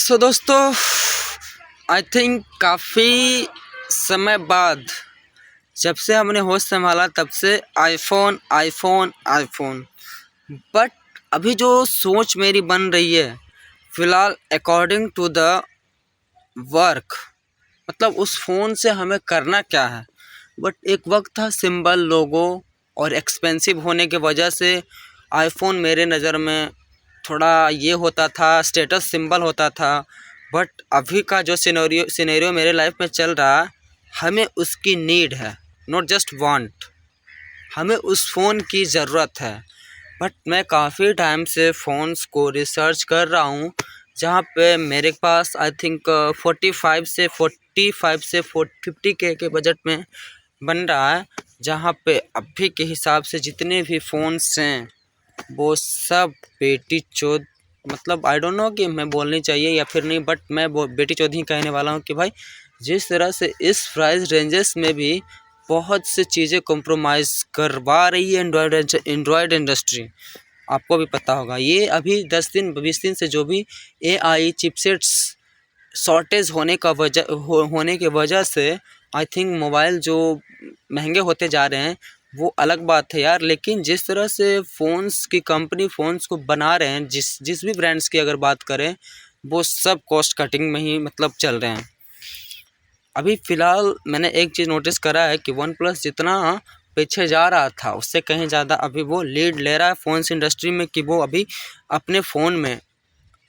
सो दोस्तों, I think काफ़ी समय बाद जब से हमने होश संभाला तब से आईफोन आईफोन आईफोन। बट अभी जो सोच मेरी बन रही है फ़िलहाल अकॉर्डिंग टू द वर्क, मतलब उस फ़ोन से हमें करना क्या है। बट एक वक्त था सिंबल, लोगो और एक्सपेंसिव होने की वजह से आईफोन मेरे नज़र में थोड़ा ये होता था, स्टेटस सिंबल होता था। बट अभी का जो सिनेरियो मेरे लाइफ में चल रहा है, हमें उसकी नीड है, नॉट जस्ट वांट। हमें उस फ़ोन की ज़रूरत है। बट मैं काफ़ी टाइम से फ़ोन्स को रिसर्च कर रहा हूँ, जहाँ पे मेरे पास आई थिंक 45 से 50 के बजट में बन रहा है, जहाँ पे अभी के हिसाब से जितने भी फ़ोन्स हैं वो सब बेटी चोद। मतलब आई डोंट नो कि मैं बोलनी चाहिए या फिर नहीं, बट मैं बेटी चोद ही कहने वाला हूँ कि भाई जिस तरह से इस प्राइस रेंजेस में भी बहुत सी चीज़ें कॉम्प्रोमाइज़ करवा रही है एंड्रॉयड इंडस्ट्री। आपको भी पता होगा, ये अभी 10 दिन 20 दिन से जो भी AI चिपसेट्स शॉर्टेज होने की वजह से आई थिंक मोबाइल जो महंगे होते जा रहे हैं वो अलग बात है यार। लेकिन जिस तरह से फ़ोन्स की कंपनी फ़ोन्स को बना रहे हैं, जिस भी ब्रांड्स की अगर बात करें, वो सब कॉस्ट कटिंग में ही मतलब चल रहे हैं। अभी फ़िलहाल मैंने एक चीज़ नोटिस करा है कि वन प्लस जितना पीछे जा रहा था उससे कहीं ज़्यादा अभी वो लीड ले रहा है फ़ोन्स इंडस्ट्री में, कि वो अभी अपने फ़ोन में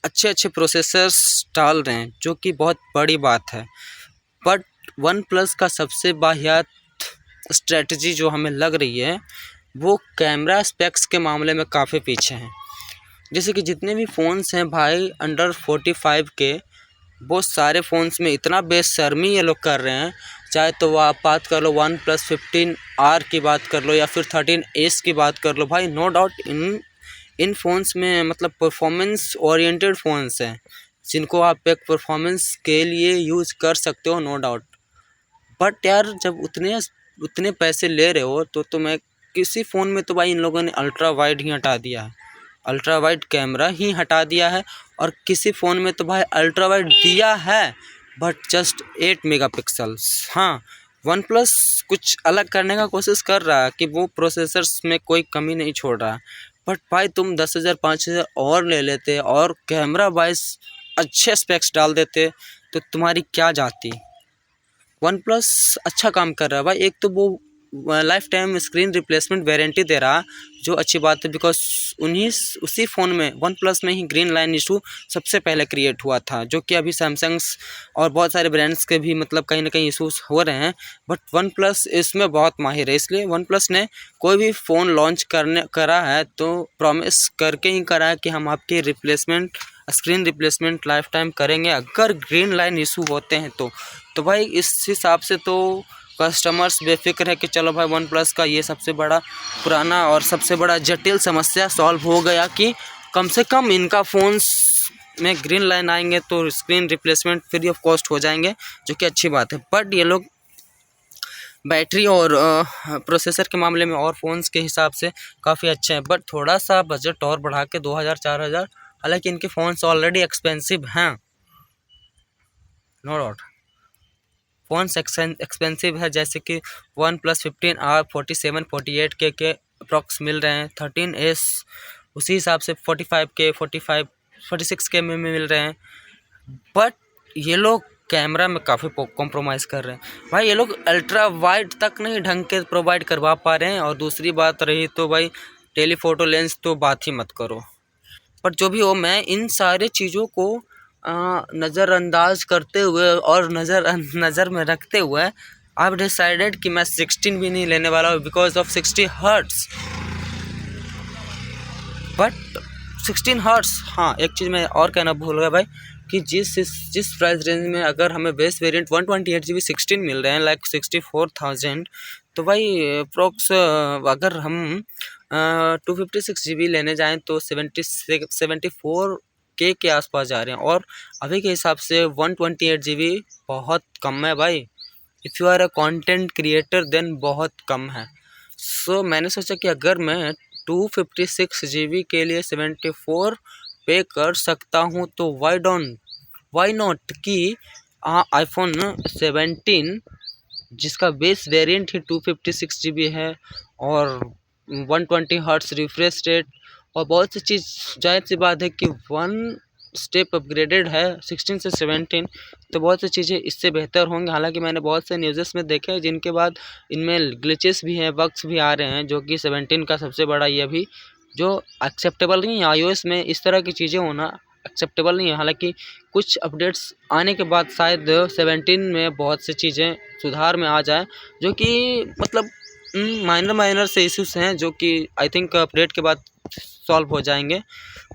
अच्छे अच्छे प्रोसेसर्स डाल रहे हैं, जो कि बहुत बड़ी बात है। बट वन प्लस का सबसे वाहियात स्ट्रेटजी जो हमें लग रही है वो कैमरा स्पेक्स के मामले में काफ़ी पीछे हैं। जैसे कि जितने भी फ़ोन्स हैं भाई अंडर 45 के, वो सारे फ़ोन्स में इतना बेशर्मी ये लोग कर रहे हैं। चाहे तो वो आप बात कर लो OnePlus 15R की बात कर लो या फिर 13S की बात कर लो, भाई नो डाउट इन फ़ोन्स में मतलब परफॉर्मेंस ओरिएंटेड फ़ोन्स हैं, जिनको आप एक परफॉर्मेंस के लिए यूज़ कर सकते हो, नो डाउट। बट यार जब उतने पैसे ले रहे हो तो मैं किसी फ़ोन में तो भाई इन लोगों ने अल्ट्रा वाइड ही हटा दिया है, अल्ट्रा वाइड कैमरा ही हटा दिया है। और किसी फ़ोन में तो भाई अल्ट्रा वाइड दिया है बट जस्ट 8 मेगापिक्सल्स। हाँ, वन प्लस कुछ अलग करने का कोशिश कर रहा है कि वो प्रोसेसर्स में कोई कमी नहीं छोड़ रहा है। बट भाई तुम 10,000 5,000 और ले लेते और कैमरा वाइज अच्छे स्पेक्स डाल देते तो तुम्हारी क्या जाती। वन प्लस अच्छा काम कर रहा है भाई। एक तो वो life time screen replacement warranty दे रहा, जो अच्छी बात है, बिकॉज उसी फ़ोन में वन प्लस में ही ग्रीन लाइन इशू सबसे पहले क्रिएट हुआ था, जो कि अभी सैमसंग्स और बहुत सारे ब्रांड्स के भी मतलब कहीं ना कहीं इशूज़ हो रहे हैं। बट वन प्लस इसमें बहुत माहिर है, इसलिए वन प्लस ने कोई भी फ़ोन लॉन्च करा है तो प्रॉमिस करके ही करा है कि हम आपकी स्क्रीन रिप्लेसमेंट लाइफ टाइम करेंगे अगर ग्रीन लाइन इशू होते हैं तो भाई इस हिसाब से तो कस्टमर्स बेफिक्र है कि चलो भाई वन प्लस का ये सबसे बड़ा पुराना और सबसे बड़ा जटिल समस्या सॉल्व हो गया कि कम से कम इनका फ़ोन्स में ग्रीन लाइन आएंगे तो screen replacement free of cost हो जाएंगे, जो कि अच्छी बात है। बट ये लोग बैटरी और प्रोसेसर के मामले में और फ़ोन्स के हिसाब से काफ़ी अच्छे हैं, बट थोड़ा सा बजट और बढ़ा के 2,000 4,000, हालांकि इनके फ़ोन्स ऑलरेडी एक्सपेंसिव हैं, नो डाउट फ़ोन्स एक्सपेंसिव है। जैसे कि OnePlus 15R 47-48 के अप्रॉक्स मिल रहे हैं, 13S उसी हिसाब से 45 के 46 के में मिल रहे हैं। बट ये लोग कैमरा में काफ़ी कॉम्प्रोमाइज़ कर रहे हैं भाई। ये लोग अल्ट्रा वाइड तक नहीं ढंग के प्रोवाइड करवा पा रहे हैं, और दूसरी बात रही तो भाई टेलीफोटो लेंस तो बात ही मत करो। पर जो भी हो, मैं इन सारे चीज़ों को नज़रअंदाज करते हुए और नज़र में रखते हुए आई डिसाइडेड कि मैं 16 भी नहीं लेने वाला हूँ because of 60 hertz. But 16 hertz, हाँ एक चीज़ मैं और कहना भूल गया भाई कि जिस प्राइस रेंज में अगर हमें बेस वेरिएंट 128GB 16 मिल रहे हैं लाइक 64,000, तो भाई अप्रोक्स अगर हम 256GB लेने जाएं तो 74K के आसपास जा रहे हैं, और अभी के हिसाब से 128GB बहुत कम है भाई। If you are a content creator then बहुत कम है। सो मैंने सोचा कि अगर मैं 256GB के लिए 74 पे कर सकता हूँ तो वाई नॉट कि आईफोन 17 जिसका बेस वेरिएंट ही 256 GB है और 120 हर्ट्स रिफ्रेश रेट और बहुत सी चीज़, जाहिर सी बात है कि 1 स्टेप अपग्रेडेड है 16 से 17, तो बहुत सी चीज़ें इससे बेहतर होंगी। हालांकि मैंने बहुत से न्यूज़ेस में देखे हैं जिनके बाद इनमें ग्लिचेस भी हैं, बग्स भी आ रहे हैं, जो कि 17 का सबसे बड़ा ये भी जो एक्सेप्टेबल नहीं है। iOS में इस तरह की चीज़ें होना एक्सेप्टेबल नहीं है। हालांकि कुछ अपडेट्स आने के बाद शायद 17 में बहुत सी चीज़ें सुधार में आ जाए, जो कि मतलब माइनर से इश्यूज हैं जो कि आई थिंक अपडेट के बाद सॉल्व हो जाएंगे।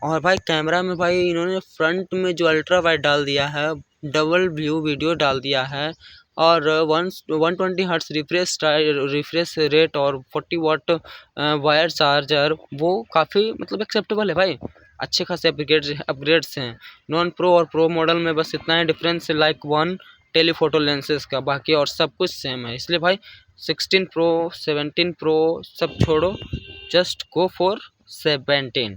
और भाई कैमरा में भाई इन्होंने फ्रंट में जो अल्ट्रा वाइड डाल दिया है, डबल व्यू वीडियो डाल दिया है और 120 हर्ट्स रिफ्रेश रेट और 40 वाट वायर चार्जर, वो काफ़ी मतलब एक्सेप्टेबल है भाई। अच्छे खासे अपग्रेड्स हैं। नॉन प्रो और प्रो मॉडल में बस इतना ही डिफरेंस है, लाइक 1 टेलीफोटो लेंसेज का, बाकी और सब कुछ सेम है। इसलिए भाई 16 प्रो 17 प्रो सब छोड़ो, जस्ट गो फॉर 17।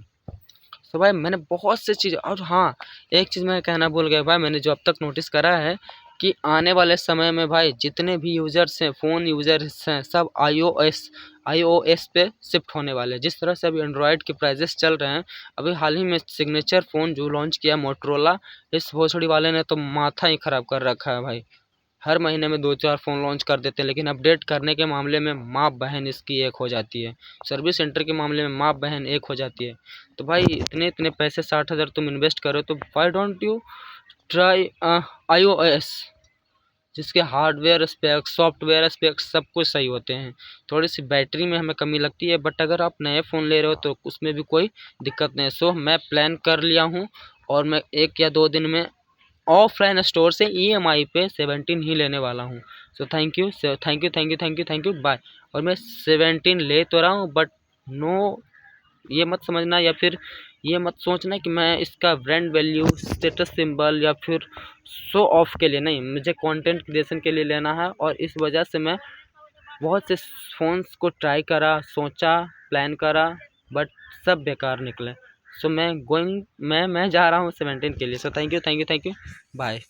तो भाई मैंने बहुत से चीज़, और हाँ एक चीज़ मैं कहना भूल गया भाई, मैंने जो अब तक नोटिस करा है कि आने वाले समय में भाई जितने भी यूज़र्स हैं, फ़ोन यूज़र्स हैं, सब iOS पे शिफ्ट होने वाले हैं। जिस तरह से अभी एंड्रॉयड के प्राइजेस चल रहे हैं, अभी हाल ही में सिग्नेचर फ़ोन जो लॉन्च किया मोटरोला, इस भोसड़ी वाले ने तो माथा ही ख़राब कर रखा है भाई। हर महीने में 2-4 फ़ोन लॉन्च कर देते हैं, लेकिन अपडेट करने के मामले में माँ बहन इसकी एक हो जाती है। सर्विस सेंटर के मामले में माँ बहन एक हो जाती है। तो भाई इतने पैसे 60,000 तुम इन्वेस्ट करो तो why don't you try iOS, जिसके हार्डवेयर स्पेक्स, सॉफ्टवेयर स्पेक्स सब कुछ सही होते हैं। थोड़ी सी बैटरी में हमें कमी लगती है, बट अगर आप नए फ़ोन ले रहे हो तो उसमें भी कोई दिक्कत नहीं है। सो मैं प्लान कर लिया हूँ और मैं 1 या 2 दिन में ऑफलाइन स्टोर से EMI पे 17 ही लेने वाला हूँ। So thank you, thank you bye. और मैं 17 ले तो रहा हूँ, बट नो ये मत समझना या फिर ये मत सोचना कि मैं इसका ब्रांड वैल्यू, स्टेटस सिंबल या फिर शो ऑफ के लिए नहीं, मुझे कंटेंट क्रिएशन के लिए लेना है। और इस वजह से मैं बहुत से फ़ोन्स को ट्राई करा, सोचा, प्लान करा, बट सब बेकार निकले। सो मैं जा रहा हूँ 17 के लिए। So thank you bye.